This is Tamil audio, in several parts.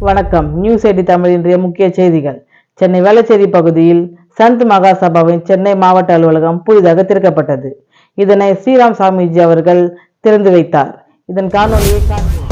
வணக்கம். நியூஸ் 8 தமிழ் இன்றைய முக்கிய செய்திகள். சென்னை வேளச்சேரி பகுதியில் சந்த் மகாசபாவின் சென்னை மாவட்ட அலுவலகம் புதிதாக திறக்கப்பட்டது. இதனை ஸ்ரீராம் சாமிஜி அவர்கள் திறந்து வைத்தார். இதன் காணொலியை காண்போம்.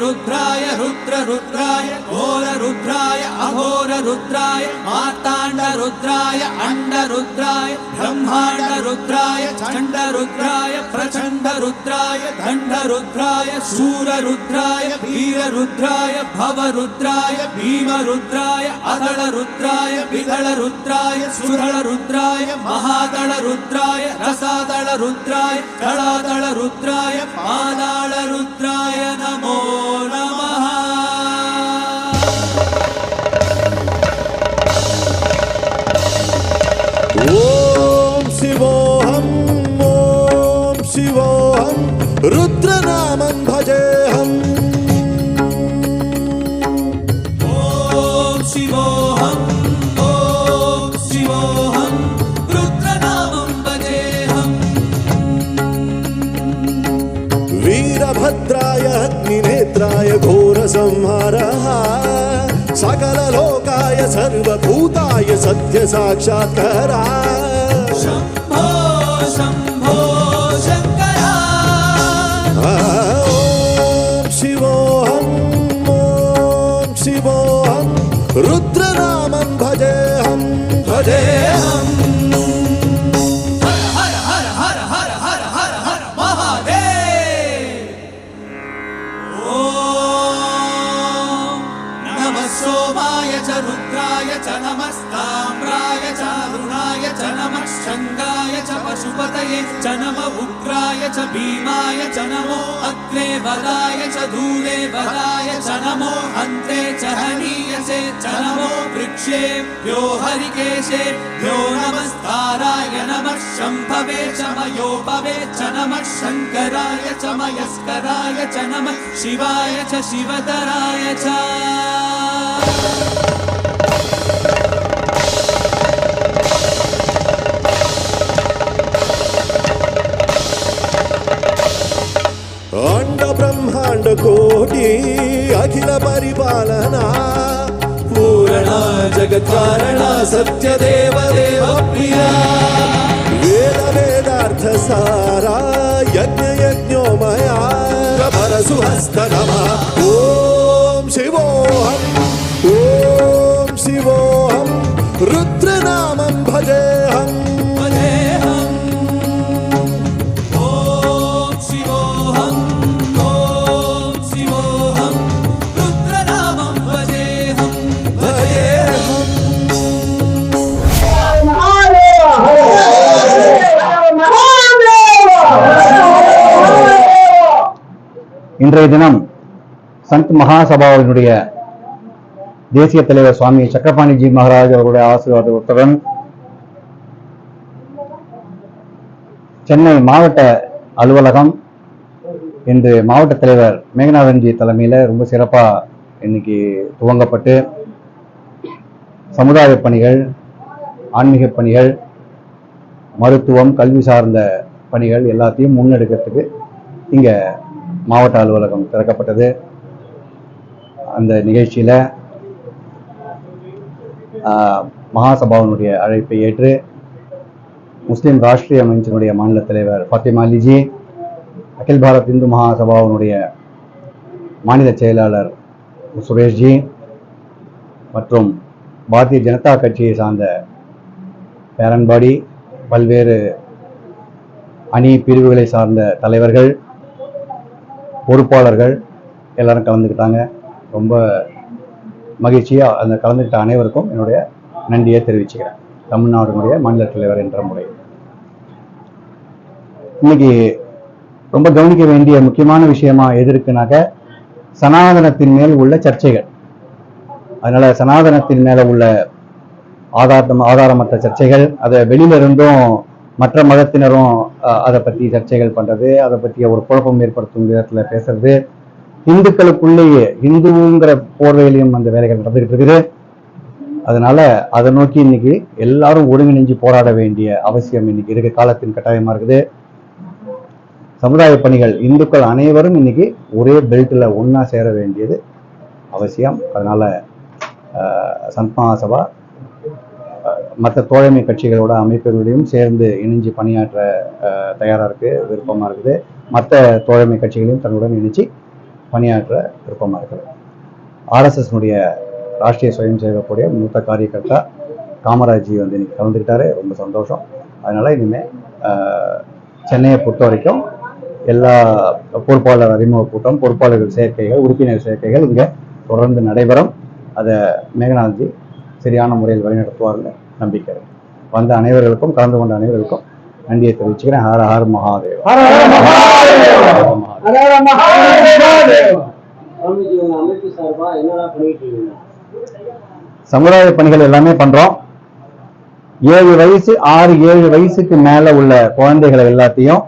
रुद्राय रुद्र रुद्राय घोर रुद्राय अघोर रुद्राय मार्तांड रुद्राय अंड रुद्राय ब्रह्मांड रुद्राय चंड रुद्राय प्रचंड रुद्राय दंड रुद्राय शूर रुद्राय वीर रुद्राय भव रुद्राय भीम रुद्राय अदल रुद्राय विदल रुद्राय सुदल रुद्राय महादल रुद्राय रसादल रुद्राय दलादल रुद्राय पादाल रुद्राय नमो नमः। ओम शिवोहम रुद्रनामं भजेहम। ओम शिवोहम रुद्रनामं भजेहम। वीरभद्राय अग्निनेत्राय घोर संहारः सकल लोकाय सर्वभूताय सत्य साक्षात्कारा। शंभो शंभो शंकरा। ओम शिवोहम रुद्रनामं भजेहम भजेहम। सोमाय च रुद्राय च नमस्ताम्राय च अरुणाय च नमः शंगाय च पशुपतये च नमः उग्राय च भीमाय च नमो अग्रे वदाय च दूरे वदाय च नमो अन्ते च हनीयसे च नमो वृक्षेभ्यो हरिकेशेभ्यो नमस्ताराय नमः शम्भवे च मयोपवे च नमः शंकराय च मयस्कराय च नमः शिवाय च शिवतराय च। अंड ब्रह्मांड कोटि अखिल परिपालना पूर्णा जगत् कारणा सत्य देव देव प्रिया वेद वेदार्थ सारा यज्ञ यज्ञोमया परसुहस्त नमः। ओम शिवोहम रुद्रनामं भजेहम भजेहम। ओम शिवोहम रुद्रनामं भजेहम भजेहम। இன்றைய தினம் சந்த் மகாசபாவினுடைய தேசிய தலைவர் சுவாமி சக்கரபாணிஜி மகாராஜ் அவர்களுடைய ஆசீர்வாதத்துடன் சென்னை மாவட்ட அலுவலகம் இன்று மாவட்ட தலைவர் மேகநாதன்ஜி தலைமையில் ரொம்ப சிறப்பாக இன்னைக்கு துவங்கப்பட்டு சமுதாய பணிகள், ஆன்மீக பணிகள், மருத்துவம், கல்வி சார்ந்த பணிகள் எல்லாத்தையும் முன்னெடுக்கிறதுக்கு இங்கே மாவட்ட அலுவலகம் திறக்கப்பட்டது. அந்த நிகழ்ச்சியில் மகாசபாவினுடைய அழைப்பை ஏற்று முஸ்லீம் ராஷ்டிரிய அமைச்சினுடைய மாநில தலைவர் ஃபாத்திமா அலிஜி, அகில் பாரத் இந்து மகாசபாவினுடைய மாநில செயலாளர் சுரேஷ்ஜி மற்றும் பாரதிய ஜனதா கட்சியை சார்ந்த பேரன்பாடி, பல்வேறு அணி பிரிவுகளை சார்ந்த தலைவர்கள், பொறுப்பாளர்கள் எல்லாரும் கலந்துக்கிட்டாங்க. ரொம்ப மகிழ்ச்சியாக அந்த கலந்துக்கிட்ட அனைவருக்கும் என்னுடைய நன்றியை தெரிவிச்சுக்கிறேன். தமிழ்நாடுடைய மாநில தலைவர் என்ற முறை இன்னைக்கு ரொம்ப கவனிக்க வேண்டிய முக்கியமான விஷயமா எது இருக்குனாக்க சனாதனத்தின் மேல் உள்ள சர்ச்சைகள். அதனால சனாதனத்தின் மேல உள்ள ஆதாரமற்ற சர்ச்சைகள், அதை வெளியில இருந்தும் மற்ற மதத்தினரும் அதை பற்றி சர்ச்சைகள் பண்றது, அதை பற்றிய ஒரு குழப்பம் ஏற்படுத்தும் விதத்துல பேசுறது, இந்துக்களுக்குள்ளேயே இந்துங்கிற போர்வையிலையும் அந்த வேலைகள் நடந்துகிட்டு இருக்குது. அதனால அதை நோக்கி இன்னைக்கு எல்லாரும் ஒருங்கிணைஞ்சு போராட வேண்டிய அவசியம் இன்னைக்கு இருக்க காலத்தின் கட்டாயமா இருக்குது. சமுதாய பணிகள் இந்துக்கள் அனைவரும் இன்னைக்கு ஒரே பெல்ட்ல ஒன்னா சேர வேண்டியது அவசியம். அதனால சந்த் மகாசபா மற்ற தோழமை கட்சிகளோட அமைப்புகளோடையும் சேர்ந்து இணைஞ்சு பணியாற்ற தயாரா இருக்கு, விருப்பமா இருக்குது. மற்ற தோழமை கட்சிகளையும் தன்னுடன் இணைச்சு பணியாற்ற விருப்பமா இருக்குது. ஆர்எஸ்எஸ்னுடைய ராஷ்டிரிய சுயம் சேவக்கூடிய மூத்த காரியகர்த்தா காமராஜி வந்து இன்னைக்கு கலந்துக்கிட்டாரு, ரொம்ப சந்தோஷம். அதனால இனிமே சென்னையை பொறுத்த வரைக்கும் எல்லா பொறுப்பாளர் அறிமுக கூட்டம், பொறுப்பாளர்கள் சேர்க்கைகள், உறுப்பினர் சேர்க்கைகள் இங்க தொடர்ந்து நடைபெறும். அதை மேகநாத்ஜி சரியான முறையில் வழிநடத்துவார்னு நம்பிக்கை இருக்கு. வந்த அனைவர்களுக்கும், கலந்து கொண்ட அனைவர்களுக்கும் நன்றியை தெரிவிச்சுக்கிறேன். ஹர ஹர் மகாதேவ். சமுதாய பணிகள் எல்லாமே பண்றோம். 7 வயசு 6-7 வயசுக்கு மேல உள்ள குழந்தைகளை எல்லாத்தையும்,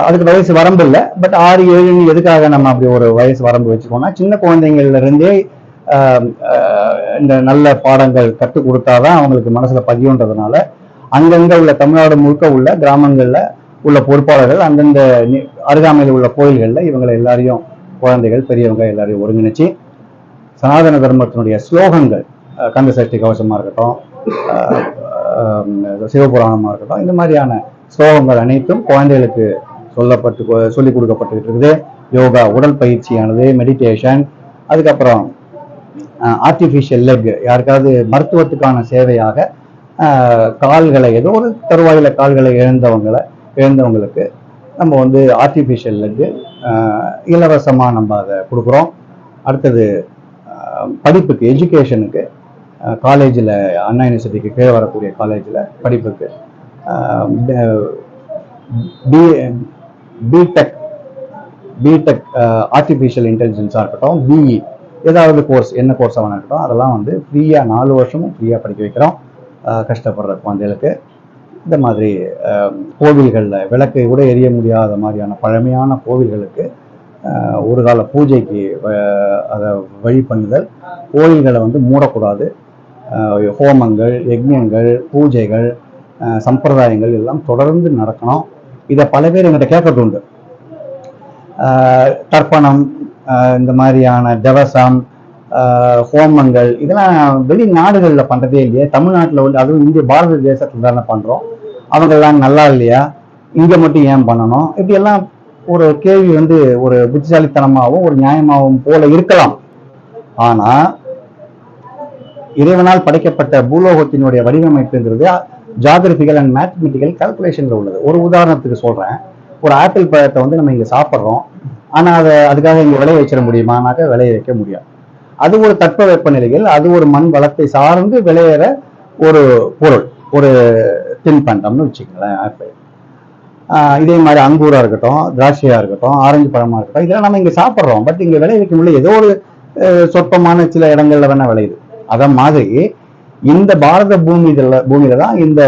அதுக்கு வயசு வரம்பு இல்லை, பட் 6-7 எதுக்காக நம்ம அப்படி ஒரு வயசு வரம்பு வச்சுக்கோன்னா, சின்ன குழந்தைங்கள்ல இருந்தே இந்த நல்ல பாடங்கள் கற்றுக் கொடுத்தாதான் அவங்களுக்கு மனசுல பதியுன்றதுனால அங்கங்க உள்ள தமிழ்நாடு முழுக்க உள்ள கிராமங்கள்ல உள்ள பொறுப்பாளர்கள் அந்தந்த அருகாமையில் உள்ள கோயில்கள்ல இவங்களை எல்லாரையும், குழந்தைகள் பெரியவங்க எல்லாரையும் ஒருங்கிணைச்சு சனாதன தர்மத்தினுடைய ஸ்லோகங்கள், கந்த சஷ்டி கவசமா இருக்கட்டும், சிவபுராணமா இருக்கட்டும், இந்த மாதிரியான ஸ்லோகங்கள் அனைத்தும் குழந்தைகளுக்கு சொல்லிக் கொடுக்கப்பட்டு இருக்குது. யோகா, உடல் பயிற்சியானது, மெடிடேஷன், அதுக்கப்புறம் ஆர்டிஃபிஷியல் லெக், யாருக்காவது மருத்துவத்துக்கான சேவையாக கால்களை ஏதோ ஒரு தருவாயில கால்களை இழந்தவங்களுக்கு நம்ம வந்து ஆர்டிஃபிஷியல் லெக் இலவசமாக நம்ம அதை கொடுக்குறோம். அடுத்தது படிப்புக்கு, எஜுகேஷனுக்கு, காலேஜில் அண்ணா யூனிவர்சிட்டிக்கு கீழே வரக்கூடிய காலேஜில் படிப்புக்கு பிடெக் ஆர்டிஃபிஷியல் இன்டெலிஜென்ஸாக இருக்கட்டும், பிஇ ஏதாவது கோர்ஸ், என்ன கோர்ஸாக வேணா இருக்கட்டும், அதெல்லாம் வந்து ஃப்ரீயாக 4 வருஷமும் ஃப்ரீயாக படிக்க வைக்கிறோம் கஷ்டப்படுற குழந்தைகளுக்கு. இந்த மாதிரி கோவில்களில் விளக்கை கூட எரிய முடியாத மாதிரியான பழமையான கோவில்களுக்கு ஒரு கால பூஜைக்கு அதை வழி பண்ணுதல், கோயில்களை வந்து மூடக்கூடாது, ஹோமங்கள், யஜ்ஞங்கள், பூஜைகள், சம்பிரதாயங்கள் எல்லாம் தொடர்ந்து நடக்கணும். இதை பல பேர் எங்கிட்ட கேட்கறது உண்டு. தர்ப்பணம், இந்த மாதிரியான தவசம், ஹோமங்கள், இதெல்லாம் வெளிநாடுகளில் பண்றதே இல்லையா, தமிழ்நாட்டில் வந்து, அதுவும் இந்திய பாரத தேசத்துல தானே பண்றோம், அவங்கெல்லாம் நல்லா இல்லையா, இங்க மட்டும் ஏன் பண்ணணும், இப்படி எல்லாம் ஒரு கேள்வி வந்து ஒரு புத்திசாலித்தனமாகவும் ஒரு நியாயமாகவும் போல இருக்கலாம். ஆனா இறைவனால் படைக்கப்பட்ட பூலோகத்தினுடைய வடிவமைப்புங்கிறது ஜியாகிரபிக்கல் அண்ட் மேத்தமெட்டிக்கல் கால்குலேஷன்ல உள்ளது. ஒரு உதாரணத்துக்கு சொல்றேன், ஒரு ஆப்பிள் பழத்தை வந்து நம்ம இங்க சாப்பிட்றோம், ஆனா அதுக்காக இங்க விளைய வச்சிட முடியுமானாக்க விளைய வைக்க முடியாது. அது ஒரு தட்ப வெப்பநிலைகள், அது ஒரு மண் வளத்தை சார்ந்து விளையிற ஒரு பொருள், ஒரு தின்பண்டம்னு வச்சுக்கங்களேன் ஆப்பிள். இதே மாதிரி அங்கூரா இருக்கட்டும், திராட்சையா இருக்கட்டும், ஆரஞ்சு பழமா இருக்கட்டும், இதெல்லாம் நம்ம இங்க சாப்பிட்றோம், பட் இங்க விளைய வைக்க முடியல, ஏதோ ஒரு சொற்பமான சில இடங்கள்ல வேணா விளையுது. அத மாதிரி இந்த பாரத பூமியில தான் இந்த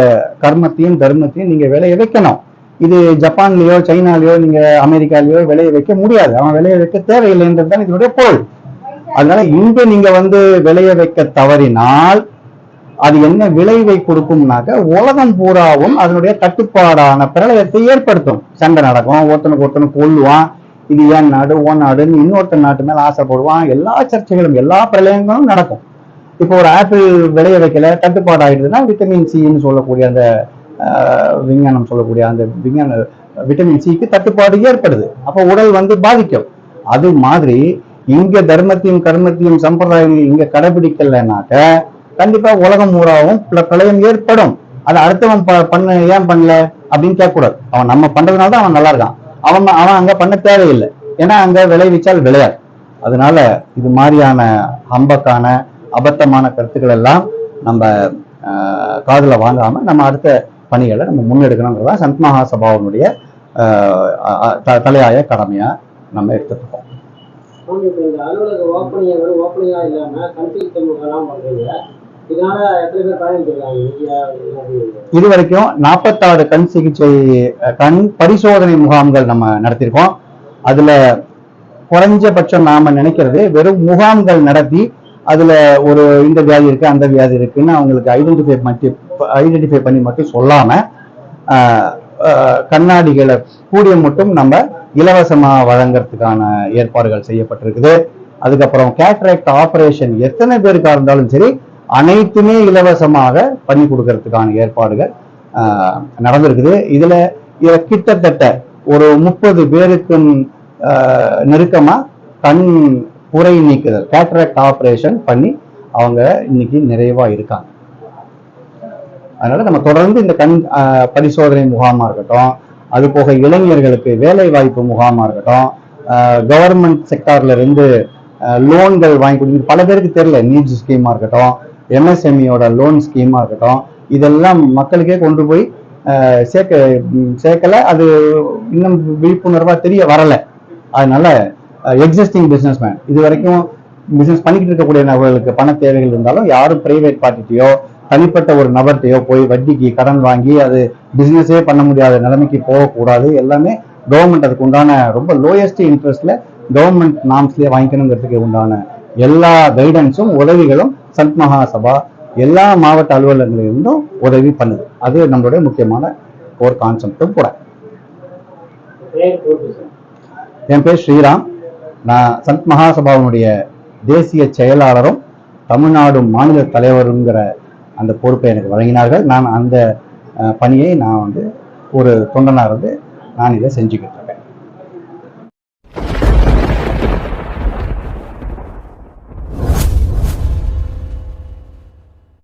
கர்மத்தையும் தர்மத்தையும் நீங்க விளைய வைக்கணும். இது ஜப்பான்லயோ சைனாலயோ நீங்க அமெரிக்காலயோ விளைய வைக்க முடியாது, அவன் விளைய வைக்க தேவையில்லைன்றது தான் இதனுடைய பொருள். அதனால இங்க நீங்க வந்து விளைய வைக்க தவறினால் அது என்ன விளைவை கொடுக்கும்னாக்க உலகம் பூராவும் அதனுடைய கட்டுப்பாடான பிரளயத்தை ஏற்படுத்தும். சண்டை நடக்கும், ஒருத்தனுக்கு ஒருத்தனுக்கு கொல்லுவான், இது ஏன் நாடு ஓ நாடுன்னு இன்னொருத்தன் நாட்டு மேல ஆசைப்படுவான், எல்லா சர்ச்சைகளும் எல்லா பிரளயங்களும் நடக்கும். இப்போ ஒரு ஆப்பிள் விளைய வைக்கல, தட்டுப்பாடு ஆயிடுதுன்னா விட்டமின் சின்னு சொல்லக்கூடிய அந்த விஞ்ஞானம் சொல்லக்கூடிய அந்த விட்டமின் சிக்கு தட்டுப்பாடு ஏற்படுது, அப்போ உடல் வந்து பாதிக்கும். அது மாதிரி இங்க தர்மத்தையும் கர்மத்தையும் சம்பிரதாயங்கள் இங்க கடைபிடிக்கலனாக்க கண்டிப்பா உலகம் பூராவும் பிரளயம் ஏற்படும். அதை அடுத்தவன் ஏன் பண்ணல அப்படின்னு கேட்கக்கூடாது. அவன் நம்ம பண்றதுனால தான் அவன் நல்லா இருக்கான், அவன் அங்க பண்ண தேவையில்லை, ஏன்னா அங்க விளைவிச்சால் விளையாது. அதனால இது மாதிரியான ஹம்பக்கான அபத்தமான கருத்துக்கள் எல்லாம் நம்ம காதுல வாங்காம நம்ம அடுத்த பணிகளை நம்ம முன்னெடுக்கணுங்கிறதா சந்த் மகாசபாவினுடைய தலையாய கடமையா நம்ம எடுத்துருக்கோம். இப்போ இந்த அலுவலக ஓப்பனிங்கா இல்லாம கன்சல்ட் முகாம் பண்றீங்க, இதனால எத்தனை பேர் பயணிச்சிருக்காங்க? இது வரைக்கும் 46 கண் சிகிச்சை கண் பரிசோதனை முகாம்கள் நம்ம நடத்தியிருக்கோம். அதுல குறைஞ்சபட்சம் நாம நினைக்கிறது வெறும் முகாம்கள் நடத்தி அதுல ஒரு இந்த வியாதி இருக்கு அந்த வியாதி இருக்குன்னு அவங்களுக்கு ஐடென்டிஃபை பண்ணி மட்டும் சொல்லாம கண்ணாடிகளை கூடிய மட்டும் நம்ம இலவசமா வழங்குறதுக்கான ஏற்பாடுகள் செய்யப்பட்டிருக்குது. அதுக்கப்புறம் கேட்ராக்ட் ஆபரேஷன் எத்தனை பேருக்கா இருந்தாலும் சரி அனைத்துமே இலவசமாக பண்ணி கொடுக்கறதுக்கான ஏற்பாடுகள் நடந்திருக்குது. இதுல கிட்டத்தட்ட ஒரு 30 பேருக்கு நெருக்கமா கண் புரை நீக்குதல் கேட்ராக்ட் ஆபரேஷன் பண்ணி அவங்க இன்னைக்கு நிறைவா இருக்காங்க. அதனால நம்ம தொடர்ந்து இந்த கண் பரிசோதனை முகாமா இருக்கட்டும், அது போக இளைஞர்களுக்கு வேலை வாய்ப்பு முகாமா இருக்கட்டும், கவர்மெண்ட் செக்டார்ல இருந்து லோன்கள் வாங்கி கொடுத்து பல பேருக்கு தெரியல, நீட்ஸ் ஸ்கீமா இருக்கட்டும், எம்எஸ்எம்இயோட லோன் ஸ்கீமா இருக்கட்டும், இதெல்லாம் மக்களுக்கே கொண்டு போய் சேர்க்கல. அது இன்னும் விழிப்புணர்வா தெரிய வரல. அதனால எக்ஸிஸ்டிங் பிசினஸ்மேன் இது வரைக்கும் பிசினஸ் பண்ணிக்கிட்டு இருக்கக்கூடிய நபர்களுக்கு பண தேவைகள் இருந்தாலும் யாரும் பிரைவேட் பார்ட்டியோ தனிப்பட்ட ஒரு நபர்கிட்டயோ போய் வட்டிக்கு கடன் வாங்கி அது பிசினஸே பண்ண முடியாத நிலைமைக்கு போகக்கூடாது. எல்லாமே கவர்மெண்ட் அதுக்கு உண்டான ரொம்ப லோயஸ்ட் இன்ட்ரெஸ்ட்ல கவர்மெண்ட் நாம்ஸ்லயே வாங்கிக்கணுங்கிறதுக்கு உண்டான எல்லா கைடன்ஸும் உதவிகளும் சந்த் மகாசபா எல்லா மாவட்ட அலுவலகங்களிலிருந்தும் உதவி பண்ணுது. அது நம்மளுடைய முக்கியமான ஒரு கான்செப்டும் கூட. என் பேர் ஸ்ரீராம். நான் சந்த் மகாசபாவினுடைய தேசிய செயலாளரும் தமிழ்நாடு மாநில தலைவருங்கிற அந்த பொறுப்பை எனக்கு வழங்கினார்கள். நான் அந்த பணியை நான் ஒரு தொண்டனாக இருந்து நான் இதை செஞ்சுக்கிட்டு இருக்கேன்.